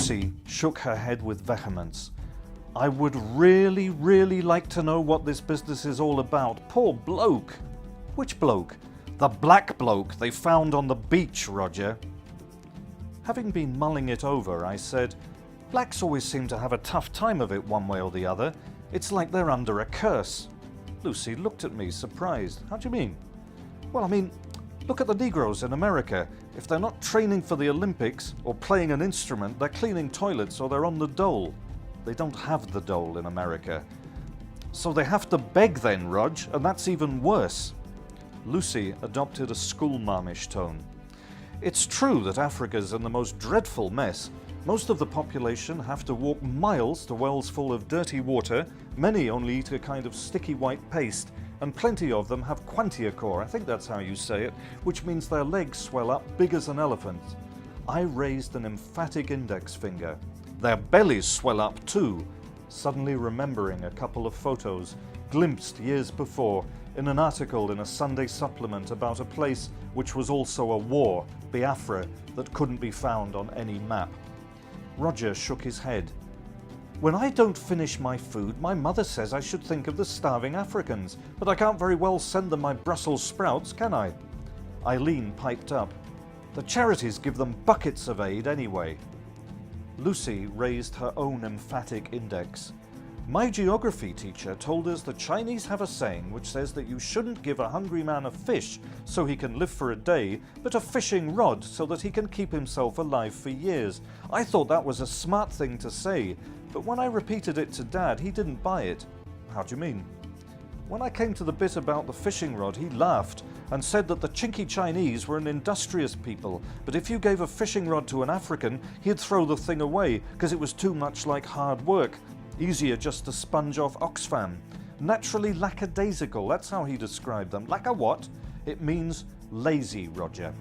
Lucy shook her head with vehemence. I would really like to know what this business is all about. Poor bloke. Which bloke? The black bloke they found on the beach, Roger. Having been mulling it over, I said, blacks always seem to have a tough time of it one way or the other. It's like they're under a curse. Lucy looked at me, surprised. How do you mean? Well, I mean, look at the Negroes in America. If they're not training for the Olympics or playing an instrument, they're cleaning toilets or they're on the dole. They don't have the dole in America. So they have to beg then, Rog, and that's even worse. Lucy adopted a schoolmarmish tone. It's true that Africa's in the most dreadful mess. Most of the population have to walk miles to wells full of dirty water, many only eat a kind of sticky white paste, and plenty of them have quantiacore, I think that's how you say it, which means their legs swell up big as an elephant. I raised an emphatic index finger. Their bellies swell up too, suddenly remembering a couple of photos, glimpsed years before, in an article in a Sunday supplement about a place which was also a war, Biafra, that couldn't be found on any map. Roger shook his head. When I don't finish my food, my mother says I should think of the starving Africans, but I can't very well send them my Brussels sprouts, can I? Eileen piped up. The charities give them buckets of aid anyway. Lucy raised her own emphatic index. My geography teacher told us the Chinese have a saying which says that you shouldn't give a hungry man a fish so he can live for a day, but a fishing rod so that he can keep himself alive for years. I thought that was a smart thing to say, but when I repeated it to Dad, he didn't buy it. How do you mean? When I came to the bit about the fishing rod, he laughed and said that the chinky Chinese were an industrious people, but if you gave a fishing rod to an African, he'd throw the thing away because it was too much like hard work. Easier just to sponge off Oxfam. Naturally lackadaisical, that's how he described them. Like a what? It means lazy, Roger.